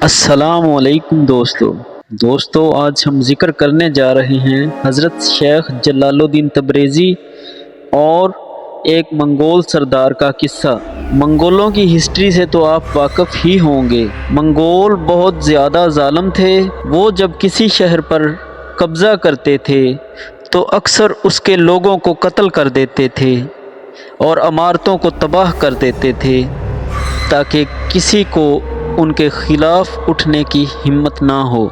السلام علیکم دوستو آج ہم ذکر کرنے جا رہے ہیں حضرت شیخ جلال الدین تبریزی اور ایک منگول سردار کا قصہ۔ منگولوں کی ہسٹری سے تو آپ واقف ہی ہوں گے۔ منگول بہت زیادہ ظالم تھے۔ وہ جب کسی شہر پر قبضہ کرتے تھے تو اکثر اس کے لوگوں کو قتل کر دیتے تھے اور عمارتوں کو تباہ کر دیتے تھے تاکہ کسی کو ان کے خلاف اٹھنے کی ہمت نہ ہو۔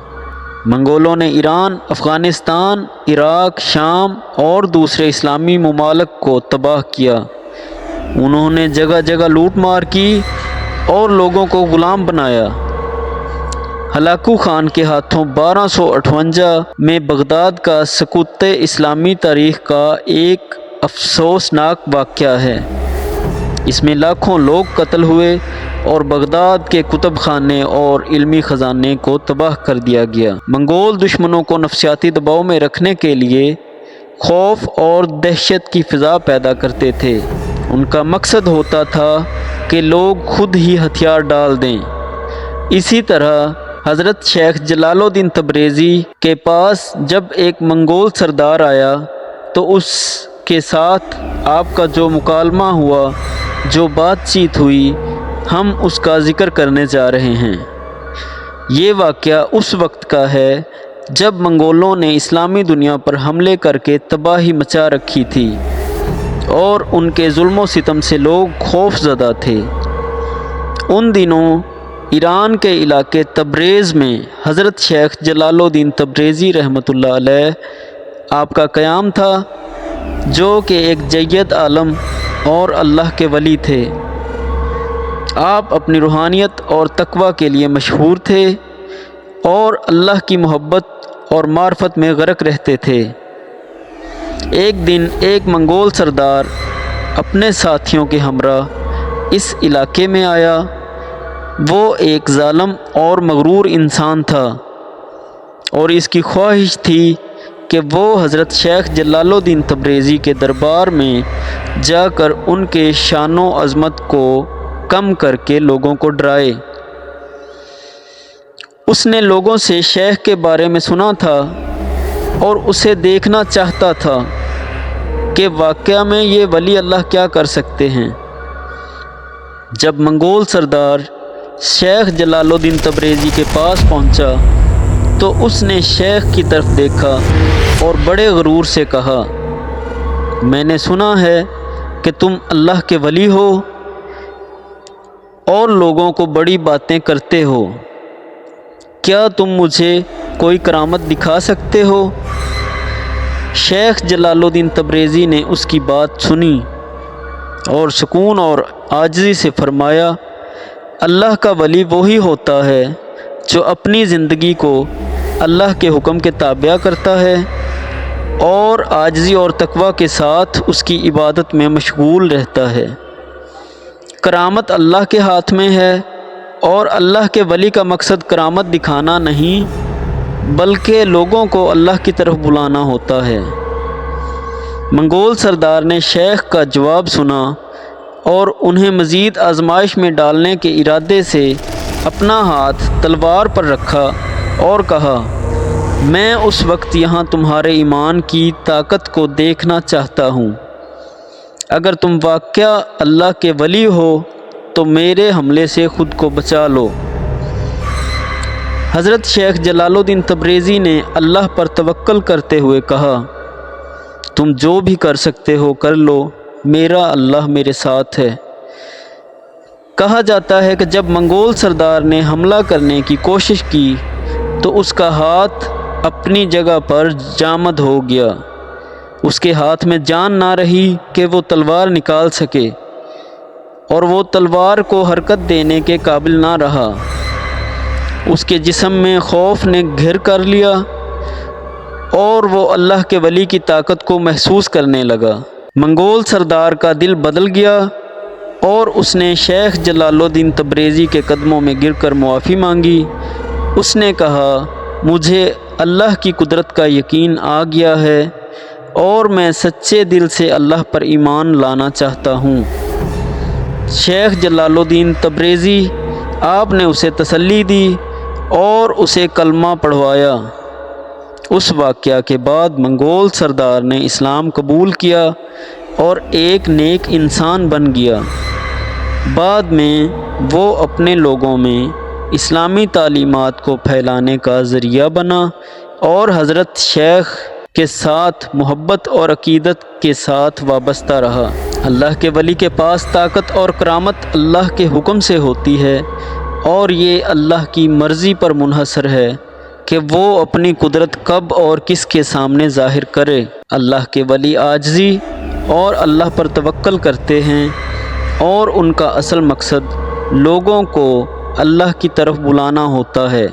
منگولوں نے ایران، افغانستان، عراق، شام اور دوسرے اسلامی ممالک کو تباہ کیا۔ انہوں نے جگہ جگہ لوٹ مار کی اور لوگوں کو غلام بنایا۔ ہلاکو خان کے ہاتھوں 1258 میں بغداد کا سقوط اسلامی تاریخ کا ایک افسوسناک واقعہ ہے۔ اس میں لاکھوں لوگ قتل ہوئے اور بغداد کے کتب خانے اور علمی خزانے کو تباہ کر دیا گیا۔ منگول دشمنوں کو نفسیاتی دباؤ میں رکھنے کے لیے خوف اور دہشت کی فضا پیدا کرتے تھے۔ ان کا مقصد ہوتا تھا کہ لوگ خود ہی ہتھیار ڈال دیں۔ اسی طرح حضرت شیخ جلال الدین تبریزی کے پاس جب ایک منگول سردار آیا تو اس کے ساتھ آپ کا جو مکالمہ ہوا، جو بات چیت ہوئی، ہم اس کا ذکر کرنے جا رہے ہیں۔ یہ واقعہ اس وقت کا ہے جب منگولوں نے اسلامی دنیا پر حملے کر کے تباہی مچا رکھی تھی اور ان کے ظلم و ستم سے لوگ خوف زدہ تھے۔ ان دنوں ایران کے علاقے تبریز میں حضرت شیخ جلال الدین تبریزی رحمۃ اللہ علیہ آپ کا قیام تھا، جو کہ ایک جید عالم اور اللہ کے ولی تھے۔ آپ اپنی روحانیت اور تقوی کے لیے مشہور تھے اور اللہ کی محبت اور معرفت میں غرق رہتے تھے۔ ایک دن ایک منگول سردار اپنے ساتھیوں کے ہمراہ اس علاقے میں آیا۔ وہ ایک ظالم اور مغرور انسان تھا اور اس کی خواہش تھی کہ وہ حضرت شیخ جلال الدین تبریزی کے دربار میں جا کر ان کے شان و عظمت کو کم کر کے لوگوں کو ڈرائے۔ اس نے لوگوں سے شیخ کے بارے میں سنا تھا اور اسے دیکھنا چاہتا تھا کہ واقعہ میں یہ ولی اللہ کیا کر سکتے ہیں۔ جب منگول سردار شیخ جلال الدین تبریزی کے پاس پہنچا تو اس نے شیخ کی طرف دیکھا اور بڑے غرور سے کہا، میں نے سنا ہے کہ تم اللہ کے ولی ہو اور لوگوں کو بڑی باتیں کرتے ہو۔ کیا تم مجھے کوئی کرامت دکھا سکتے ہو؟ شیخ جلال الدین تبریزی نے اس کی بات سنی اور سکون اور عاجزی سے فرمایا، اللہ کا ولی وہی ہوتا ہے جو اپنی زندگی کو اللہ کے حکم کے تابع کرتا ہے اور عاجزی اور تقوی کے ساتھ اس کی عبادت میں مشغول رہتا ہے۔ کرامت اللہ کے ہاتھ میں ہے اور اللہ کے ولی کا مقصد کرامت دکھانا نہیں بلکہ لوگوں کو اللہ کی طرف بلانا ہوتا ہے۔ منگول سردار نے شیخ کا جواب سنا اور انہیں مزید آزمائش میں ڈالنے کے ارادے سے اپنا ہاتھ تلوار پر رکھا اور کہا، میں اس وقت یہاں تمہارے ایمان کی طاقت کو دیکھنا چاہتا ہوں۔ اگر تم واقعہ اللہ کے ولی ہو تو میرے حملے سے خود کو بچا لو۔ حضرت شیخ جلال الدین تبریزی نے اللہ پر توکل کرتے ہوئے کہا، تم جو بھی کر سکتے ہو کر لو، میرا اللہ میرے ساتھ ہے۔ کہا جاتا ہے کہ جب منگول سردار نے حملہ کرنے کی کوشش کی تو اس کا ہاتھ اپنی جگہ پر جامد ہو گیا۔ اس کے ہاتھ میں جان نہ رہی کہ وہ تلوار نکال سکے اور وہ تلوار کو حرکت دینے کے قابل نہ رہا۔ اس کے جسم میں خوف نے گھر کر لیا اور وہ اللہ کے ولی کی طاقت کو محسوس کرنے لگا۔ منگول سردار کا دل بدل گیا اور اس نے شیخ جلال الدین تبریزی کے قدموں میں گر کر معافی مانگی۔ اس نے کہا، مجھے اللہ کی قدرت کا یقین آ گیا ہے اور میں سچے دل سے اللہ پر ایمان لانا چاہتا ہوں۔ شیخ جلال الدین تبریزی آپ نے اسے تسلی دی اور اسے کلمہ پڑھوایا۔ اس واقعہ کے بعد منگول سردار نے اسلام قبول کیا اور ایک نیک انسان بن گیا۔ بعد میں وہ اپنے لوگوں میں اسلامی تعلیمات کو پھیلانے کا ذریعہ بنا اور حضرت شیخ کے ساتھ محبت اور عقیدت کے ساتھ وابستہ رہا۔ اللہ کے ولی کے پاس طاقت اور کرامت اللہ کے حکم سے ہوتی ہے اور یہ اللہ کی مرضی پر منحصر ہے کہ وہ اپنی قدرت کب اور کس کے سامنے ظاہر کرے۔ اللہ کے ولی عاجزی اور اللہ پر توکل کرتے ہیں اور ان کا اصل مقصد لوگوں کو اللہ کی طرف بلانا ہوتا ہے۔